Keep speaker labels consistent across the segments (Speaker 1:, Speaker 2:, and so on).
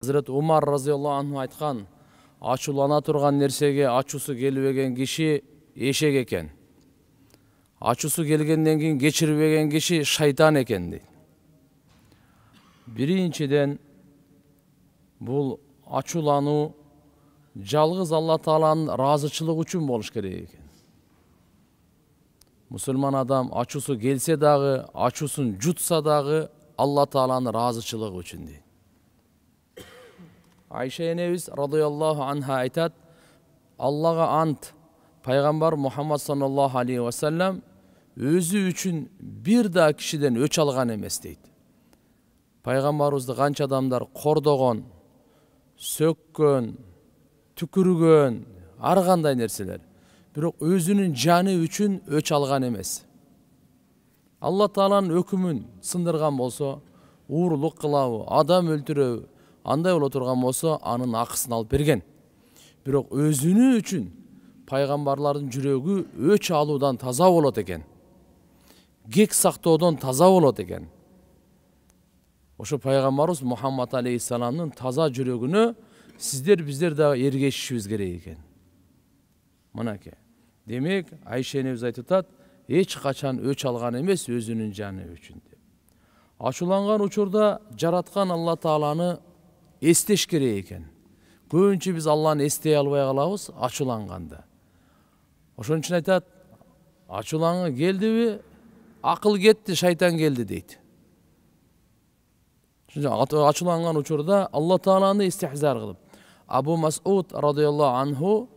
Speaker 1: Hazret Umar razıyallahu anhu aytkan, açulana turgan nersege açusu gelbеген kişi eşek eken. Açusu gelgenden keyin geçirбеген kişi şeytan eken deydi. Birinciden bul açulanуу жалгыз Алла Тааланын ыраазычылыгы үчүн болуш керек экен. Мусулман адам ачуусу келсе дагы, ачуусун жутса дагы Алла Тааланын ыраазычылыгы үчүн дейт. Айша энебиз радыйаллаху анха айтат, Аллага ант, пайгамбар Мухаммад саллаллаху алейхи ва саллям өзү үчүн бир да кишиден өч алган эмес дейт. Пайгамбарыбызды канча адамдар кордогон, сөккөн, түкүргөн, ар кандай нерселер. Бирок өзүнүн жаны үчүн өч алган эмес. Алла Тааланын өкүмүн сындырган болсо, уурлук кылабы, адам өлтүрөбү, андай боло турган болсо, анын акысын алып берген. Бирок өзүнү үчүн пайгамбарлардын жүрөгү өч алуудан таза болот экен. Кек сактоодон таза болот экен. Ошо пайгамбарыбыз Мухаммад алейхиссаламдын таза жүрөгүнө сиздер биздер дагы эргешишибиз керек экен. Мынакей. Демек, Айша энебиз айтып атат, эч качан өч алган эмес өзүнүн жаны үчүн деп. Ачууланган учурда жараткан Алла Тааланы эстеш керек экен. Көбүнчө биз Алланы эстей албай калабыз ачууланганда. Ошон үчүн айтат, ачуулангы келдиби, акыл кетти, шайтан келди дейт. Ачууланган учурда Алла Тааланы истихзар кылып, Абу Мас'уд радыйаллаху анху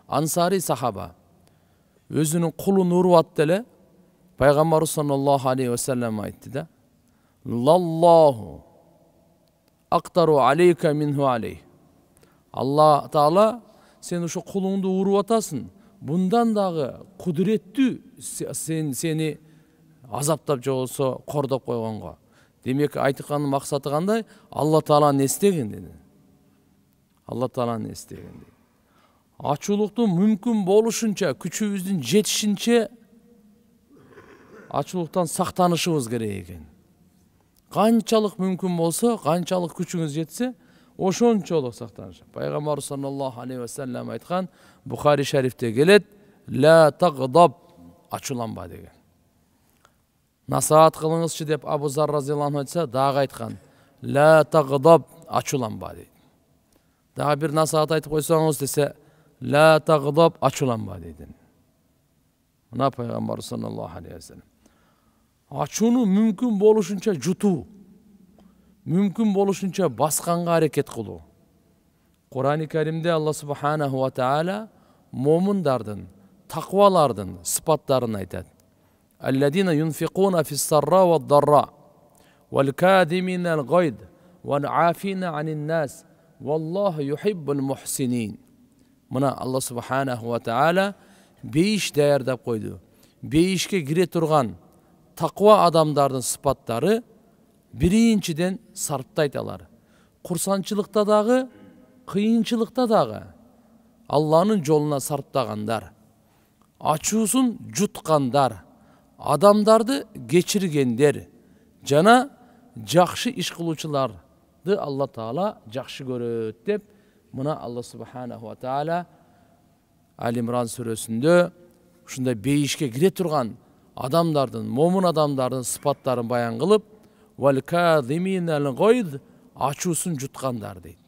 Speaker 1: ансари сахаба өзүнүн кулун уруп деле пайгамбар саллаллаху алейхи ва саллям айтты да: "Лаллаху ақтару алейка минху алейх." Алла Таала сен ушу кулуңду уруп атасың, bundan дагы кудуреттүү сени азаптап же болсо кордоп койгонго. Демек айткандын максаты кандай? Алла Тааланы эстеген dedi. Алла Тааланы эстеген dedi. Ачуулуктун мүмкүн болушунча, күчүбүздүн жетишинче ачуулуктан сактанышыбыз керек экен. Канчалык мүмкүн болсо, канчалык күчүңүз жетсе, ошончолук сактаныш. Пайгамбар саллаллаху алейхи ва саллям айткан, Бухари шарифте келет, "Ла тагдаб", ачууланба деген. Насаат кылыңызчы деп Абу Зар разыйаллаху анху айтса, дагы айткан, "Ла тагдаб", ачууланба дейт. Дагы бир насаат айтып койсоңуз десе, "Ла тагдаб", ачууланба дейт. Мына пайгамбар саллаллаху алейхи ва саллям. Ачууну мүмкүн болушунча жутуу, мүмкүн болушунча басканга аракет кылуу. Кур'ан-ы Каримде Алла субханаху ва таала момундардын, таквалардын сыпаттарын айтат. Алладина юнфикуна фис-сарра вад-дарра вал-кадимина ал-гайд вал-афина анин-нас валлаху юхиббул мухсинин. Мына Алла субханаху ва таала бейиш даярдап койду. Бейишке кире турган таква адамдардын сыпаттары биринчиден сарпты айталар. Курсанчылыкта дагы, кыйынчылыкта дагы Алланын жолуна сарптагандар, ачуусун жуткандар, адамдарды кечиргендер жана жакшы иш кылуучуларды Алла Таала жакшы көрөт деп мына Алла субханаху ва таала Ал-Имран сүрөсүндө ушундай бейишке кире турган адамдардын, момун адамдардын сыпаттарын баян кылып, "Вал-кадиминал гайд", ачуусун жуткандар дейт.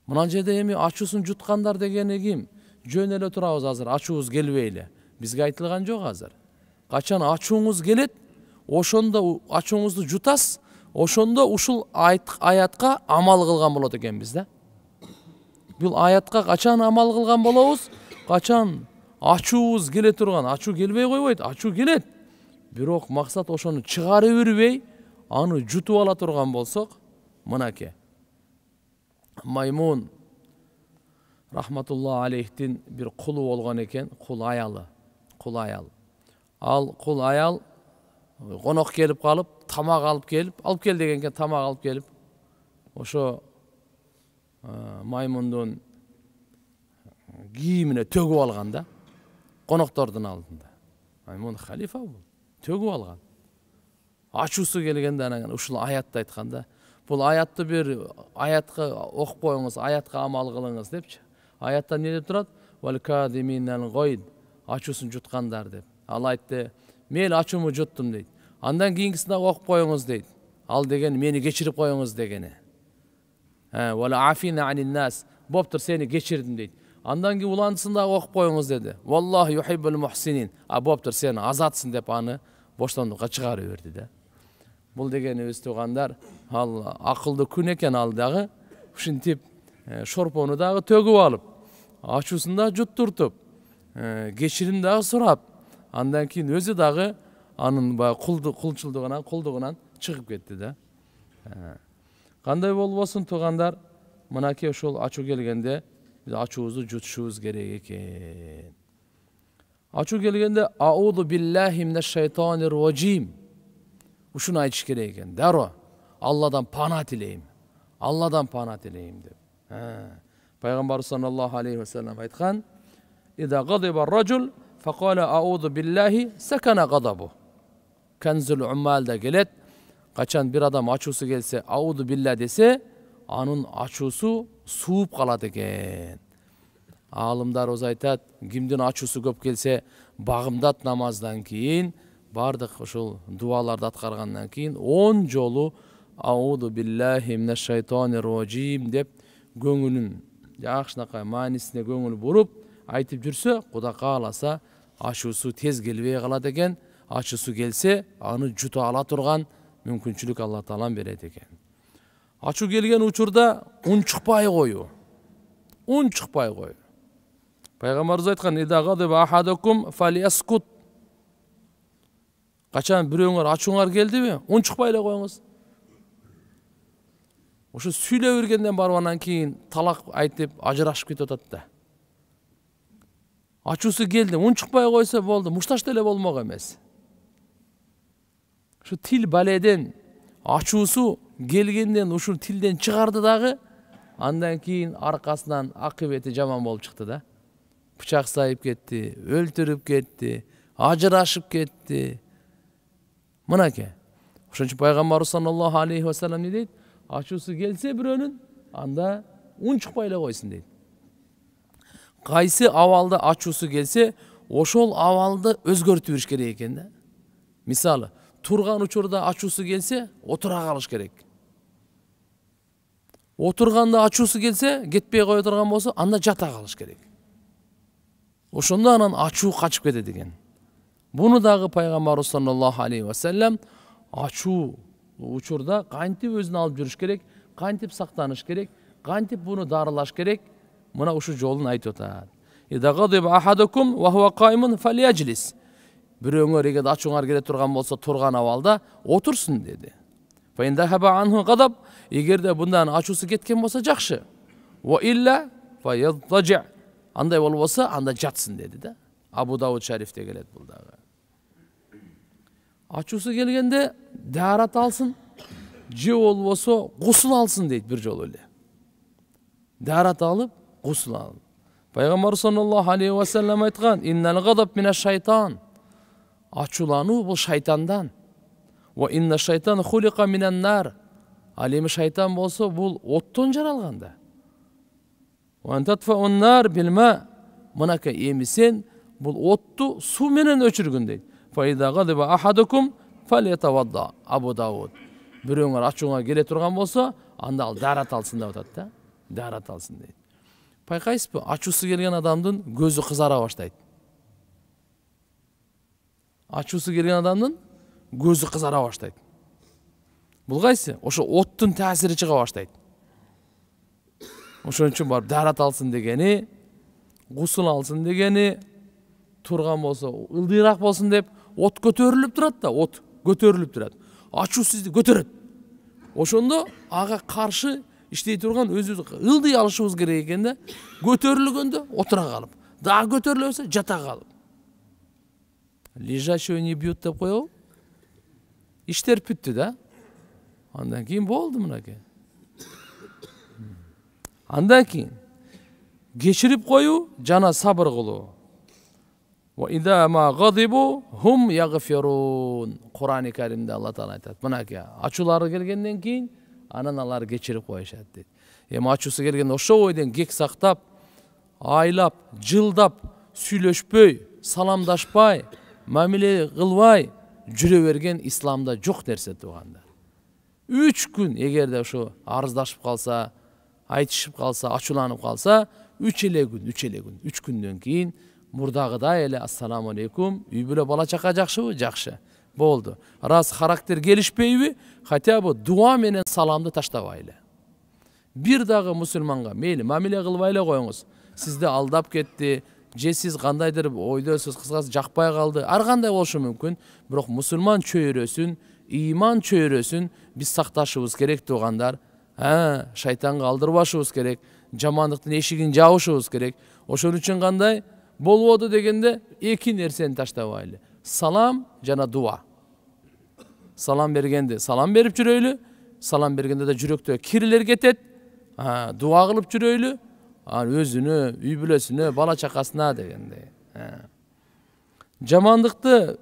Speaker 1: Мына жерде эми ачуусун жуткандар дегени ким? Жөн эле турабыз азыр, ачуубуз келбей эле. Бизге айтылган жок азыр. Качан ачууңуз келет, ошондо ачууңузду жутасыз, ошондо ушул аятка амал кылган болот экенбиз да. Бул аятка качан амал кылган болобуз? Качан ачуубуз келе турган, ачуу келбей койбойт, ачуу келет. Бирок максат ошону чыгарып бербей, аны жутуп ала турган болсок, мынакей. Маймун рахматуллаху алейхтин бир кулу болгон экен, кул аялы. Ал кул аял конок келип калып, тамак алып кел дегенге тамак алып келип, ошо маймундун кийимине төгүп алган да, коноктордун алдында. Маймун халифа бул, төгүп алган. Ачуусу келгенде анан ушул аятты айтканда, Бул аятты bir аятка окуп коюңуз, аятка амал кылыңыз депчи. Аятта не деп турат? Вал кадиминал гойд. Ачуусун жуткандар деп. Ал айтты, мен ачууму жуттум дейт. Андан кийинкисин дагы окуп коюңуз дейт. Ал деген мени кечирип коюңуз дегени. Вала афина анин нас. Боптур, сени кечирдим дейт. Андан кийин уландысын дагы окуп коюңуз деди. Валлаху юхиббул мухсинин. Боптур, сен азатсың деп аны боштондукка чыгарып берди да. Бул дегенибиз туугандар, ал акылдуу күн экен, ал дагы ушинтип шорпону дагы төгүп алып, ачуусун да жуттуртуп, кечирим дагы сурап, андан кийин өзү дагы анын баягы кулдугунан чыгып кетти да. Кандай болбосун туугандар, мынакей ошол ачуу келгенде биз ачуубузду жутушубуз керек экен. Ачуу келгенде ауду биллахи минаш шайтанир раджим. Ушуну айтыш керек экен. Дароо Алладан пана тилейм. Алладан пана тилейм деп. Пайгамбарыбыз саллаллаху алейхи ва саллям айткан: "Ида гадиба ар-раджул факала ауду биллахи сакана гадабу." Канзул уммалда келет. Качан бир адам ачуусу келсе, ауду билла десе, анын ачуусу сууп калат экен. Алымдарыбыз айтат, кимдин ачуусу көп келсе, багымдат намаздан кийин, бардык ушул дуаларды аткаргандан кийин 10 жолу ауду биллахи минаш шайтанир раджим деп көңүлүн жакшынакай маанисине көңүл буруп айтып жүрсө, Кудай кааласа ачуусу тез келбей калат экен. Ачуусу келсе, аны жута ала турган мүмкүнчүлүк Алла Таалам берет экен. Ачуу келген учурда унчукпай коюу. Унчукпай коюу. Пайгамбарыбыз айткан: "Ида гадиба ахадукум фалияскут." Качан бирөөңөр ачууңар келдиби, унчукпай эле коюңуз. Ошо сүйлөй бергенден барып анан кийин талак айтып ажырашып кетип атат да. Ачуусу келди, унчукпай койсо болду, мушташ деле болмок эмес. Шу тил баледен ачуусу келгенден ушул тилден чыгарды дагы, андан кийин аркасынан акыбети жаман болуп чыкты да. Бычак сайып кетти, өлтүрүп кетти, ажырашып кетти. Мынакей. Ошон үчүн Пайгамбарыбыз саллаллаху алейхи ва саллям не дейт? Ачуусу келсе бирөөнүн, анда унчукпай эле койсун дейт. Кайсы абалда ачуусу келсе, ошол абалды өзгөртүп бериш керек экен да. Мисалы, турган учурда ачуусу келсе, отура калыш керек. Отурганда ачуусу келсе, кетпей кое турган болсо, анда жата калыш керек. Ошондо анан ачуу качып кетет экен. Буну дагы Пайгамбарыбыз саллаллаху алейхи ва саллям ачуу учурда кантип өзүн алып жүрүш керек, кантип сактаныш керек, кантип буну дарылаш керек, мына ушул жолун айтып атат. "Ида гадиба ахадукум ва хува каймун фалияжлис." Бирөөңөр эгер ачууңар келе турган болсо, турган абалда отурсун деди. "Фа ин дахаба анху гадаб." Эгерде bundan ачуусу кеткен болсо жакшы. "Ва илля фа яттажи." Андай болбосо, анда жатсын деди да. Абу Дауд шарифте келет бул дагы. Ачуусу келгенде даарат алсын, же болбосо гусул алсын дейт бир жолу эле. Даарат алып, гусул алып. Пайгамбар саллаллаху алейхи ва саллям айткан: "Иннал гадаб минаш шайтан." Ачуулануу бул шайтандан. "Ва инна шайтан хулика минан нар." Ал эми шайтан болсо, бул оттон жаралган да. "Ва антатфаун нар билма." Мынакей эми сен бул отту суу менен өчүргүн дейт. "Фа ида гадиба ахадукум фалятавадда." Абу Дауд. Бирөөңөр ачууңа келе турган болсо, анда ал даарат алсын деп атат да. Даарат алсын дейт. Байкайсызбы, ачуусу келген адамдын көзү кызара баштайт. Ачуусу келген адамдын көзү кызара баштайт. Бул кайсы? Ошо оттун таасири чыга баштайт. Ошон үчүн барып даарат алсын дегени, гусул алсын дегени, турган болсо ылдыйраак болсун деп, от көтөрүлүп турат да, от көтөрүлүп турат. Ачуу сизди көтөрөт. Ошондо ага каршы иштей турган өзүбүз ылдый алышыбыз керек экен да. Көтөрүлгөндө отура калып, дагы көтөрүлө берсе жата калып. Лежачего не бьют деп коебу. Иштер бүттү да. Андан кийин болду мынакей. Андан кийин кечирип коюу жана сабыр кылуу. Ва ида ма гадибу хум ягфирун. Кур'ан-ы Каримде Алла Таала айтат. Мынакей ачуулары келгенден кийин анан алар кечирип коюшат дейт. Эми ачуусу келгенде ошол бойдон кек сактап, айлап, жылдап, сүйлөшпөй, саламдашпай, мамиле кылбай жүрө берген исламда жок нерсе туугандар. 3 күн эгерде ошо арыздашып калса, айтышып калса, ачууланып калса, 3 күн, 3 күндөн кийин мурдагыдай эле ассаламу алейкум, үй бүлө бала чака жакшыбы? Жакшы. Болду. Раз характер келишпейби, хотя бы дуа менен саламды таштабайлы. Бир дагы мусулманга мейли мамиле кылбай эле коюңуз. Сизди алдап кетти, же сиз кандайдыр ойдосуз, кыскасы жакпай калды. Ар кандай болушу мүмкүн, бирок мусулман чөйрөсүн, иман чөйрөсүн биз сакташыбыз керек туугандар. Шайтанга алдырбашыбыз керек, жамандыктын эшигин жабышыбыз керек. Ошон үчүн кандай болбоду дегенде 2 нерсени таштабайлы. Салам жана дуа. Салам бергенде салам берип жүрөйлү, салам бергенде да жүрөктө кирлер кетет. Дуа кылып жүрөйлү, өзүнө, үй бүлөсүнө, бала чакасына дегенде. Жамандыктын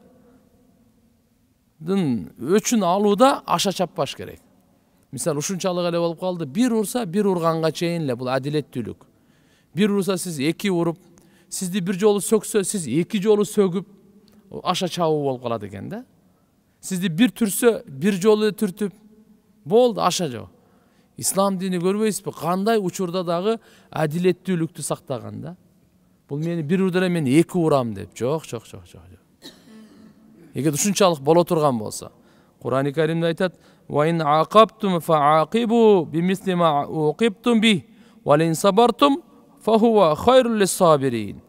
Speaker 1: өчүн алууда аша чаппаш керек. Мисалы ушунчалык эле болуп калды, бир урса, бир урганга чейин эле бул адилеттүүлүк. Бир урса сиз 2 уруп, сизди бир жолу сөксө, сиз 2 жолу сөгүп, аша чабуу болуп калат экен да. Сизди бир түрсө, бир жолу түртүп, болду, аша жок. Ислам дини көрбөйсүзбү? Кандай учурда дагы адилеттүүлүктү сактаган да. Бул мени бир урда эле мен 2 урам деп. Жок. Эгер ушунчалык боло турган болсо, Кур'ан-ы Каримде айтат: "Ва ин aqabtum fa'aqibu bimisli ma uqibtum bi, wa in sabartum fa huwa khairul lis-sabirin."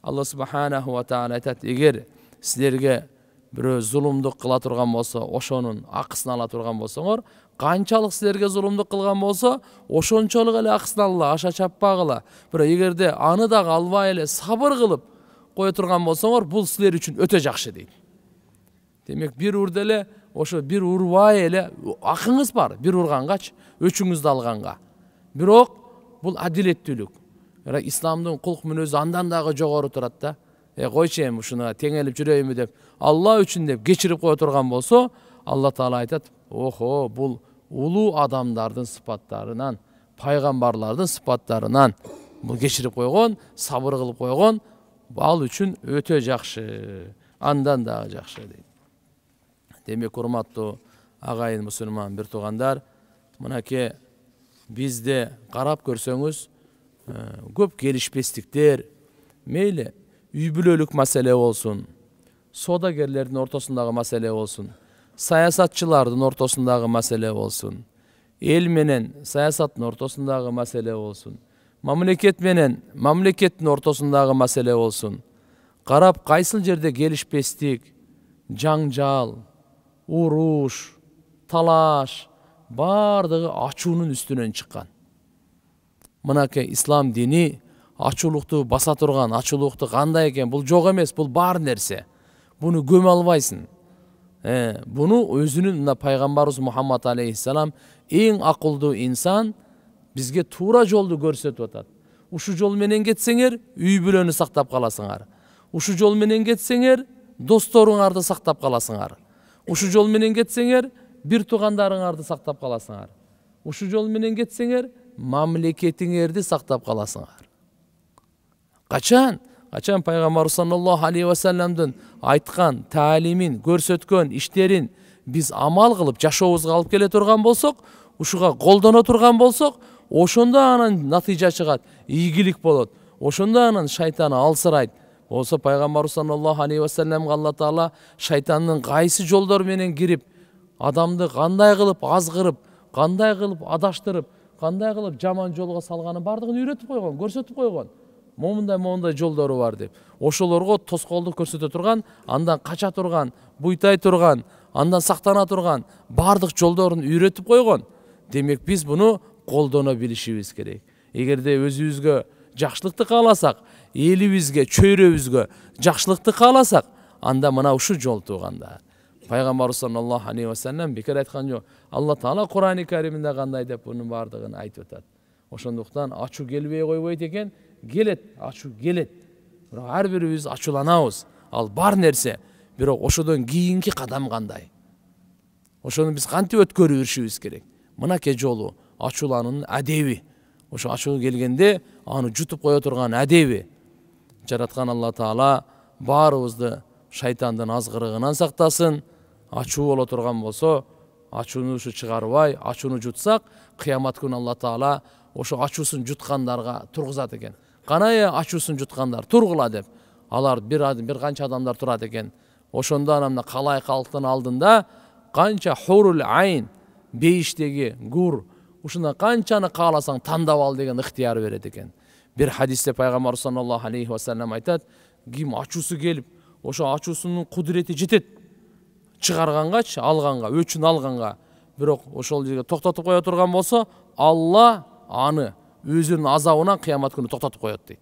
Speaker 1: Алла субханаху ва тааля айтат: эгер силерге бирөө зулумдук кыла турган болсо, ошонун акысын ала турган болсоңор, канчалык силерге зулумдук кылган болсо, ошончолук эле акысын алла, аша чаппагыла. Бирок эгерде аны дагы албай эле сабыр кылып кое турган болсоңор, бул силер үчүн өтө жакшы дейт. Демек бир урда эле, ошо бир урбай эле акыңыз бар, бир ургангачы, өчүңүздү алганга. Бирок бул адилеттүүлүк. Исламдын кулк мүнөзү андан дагы жогору турат да. Койчу эми ушуна теңелип жүрөйүнбү деп, Алла үчүн деп кечирип кое турган болсо, Алла Таала айтат: "Охо, бул улуу адамдардын сыпаттарынан, пайгамбарлардын сыпаттарынан бул кечирип койгон, сабыр кылып койгон, ал үчүн өтө жакшы, андан дагы жакшы" дейт. Демек, урматтуу агайын мусулман бир туугандар, мынакей бизде карап көрсөңүз, көп келишпестиктер, мейли үй бүлөлүк маселе болсун, содагерлердин ортосундагы маселе болсун, саясатчылардын ортосундагы маселе болсун, эл менен саясаттын ортосундагы маселе болсун, мамлекет менен мамлекеттин ортосундагы маселе болсун, карап кайсыл жерде келишпестик, жаңжал, уруш, талаш, бардыгы ачуунун үстүнөн чыккан. Мынакей ислам дини ачуулукту баса турган, ачуулукту кандай экен, бул жок эмес, бул бар нерсе. Буну көмө албайсың. Буну өзүнүн пайгамбарыбыз Мухаммад алейхиссалам эң акылдуу инсан бизге туура жолду көрсөтүп атат. Ушу жол менен кетсеңер, үй бүлөнү сактап каласыңар. Ушу жол менен кетсеңер, досторуңарды сактап каласыңар. Ушу жол менен кетсеңер, бир туугандарыңарды сактап каласыңар. Ушу жол менен кетсеңер, мамлекетиңерди сактап каласыңар. Качан пайгамбарыбыз саллаллаху алейхи ва салламдын айткан таалимин, көрсөткөн иштерин биз амал кылып жашообузга алып келе турган болсок, ушуга колдоно турган болсок, ошондо анан натыйжа чыгат, ийгилик болот. Ошондо анан шайтан алсырайт. Болсо пайгамбарыбыз саллаллаху алейхи ва салламга Алла Таала шайтандын кайсы жолдор менен кирип, адамды кандай кылып азгырып, кандай кылып адаштырып, кандай кылып жаман жолго салганын бардыгын үйрөтүп койгон, көрсөтүп койгон. Момундай жолдору бар деп. Ошолорго тоскоолдук көрсөтө турган, андан кача турган, буйтай турган, андан сактана турган бардык жолдорун үйрөтүп койгон. Демек биз буну колдоно билишибиз керек. Эгерде өзүбүзгө жакшылыкты кааласак, элибизге, чөйрөбүзгө жакшылыкты кааласак, анда мына ушу жол туугандар. Пайгамбарыбыз саллаллаху алейхи ва саллям бекер айткан жок. Алла Таала Кур'ан-ы Кариминде кандай деп бунун бардыгын айтып атат. Ошондуктан ачуу келбей койбойт экен, келет, ачуу келет. Бирок ар бирибиз ачууланабыз. Ал бар нерсе. Бирок ошодон кийинки кадам кандай? Ошону биз кантип өткөрүп жүрүшүбүз керек? мынакей жолу ачуулануунун адеби. Ошо ачуу келгенде аны жутуп кое турган адеби. Жараткан Алла Таала баарыбызды шайтандын азгырыгынан сактасын. Ачуу боло турган болсо, ачууну чыгарбай, ачууну жутсак, кыямат күнү Алла Таала ошо ачуусун жуткандарга тургузат экен. Канайы ачуусун жуткандар тургула деп. Алар бир канча адамдар турат экен. Ошондо анан калай калктын алдында канча хурул айн, бейиштеги гур, ушунда канчаны кааласаң тандап ал деген ыктыяр берет экен. Бир хадисте пайгамбар саллаллаху алейхи ва саллям айтат, ким ачуусу келип, ошо ачуусунун кудурети жетет, чыгаргангачы, алганга, өчүн алганга, бирок ошол жерге токтотуп кое турган болсо, Алла аны өзүнүн азабынан кыямат күнү токтотуп коет дейт.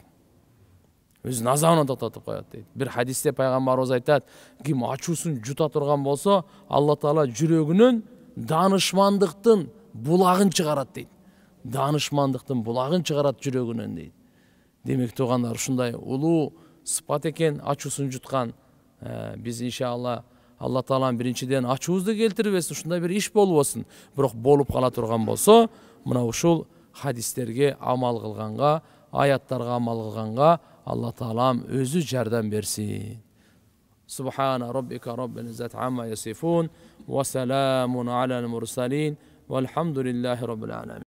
Speaker 1: Өзүнүн азабынан токтотуп коет дейт. Бир хадисте пайгамбарыбыз айтат, ким ачуусун жута турган болсо, Алла Таала жүрөгүнөн данышмандыктын булагын чыгарат дейт. Данышмандыктын булагын чыгарат жүрөгүнөн дейт. Демек туугандар, ушундай улуу сыпат экен ачуусун жуткан. Биз иншалла Алла Таалам биринчиден ачуубузду келтирбесин, ушундай бир иш болбосун. Бирок болуп кала турган болсо, мына ушул хадистерге амал кылганга, аяттарга амал кылганга Алла Таалам өзү жардам берсин. Субхана роббика роббил иzzati amma yasifun ва саламун алал мурсалин валхамдулиллахи роббил аламин.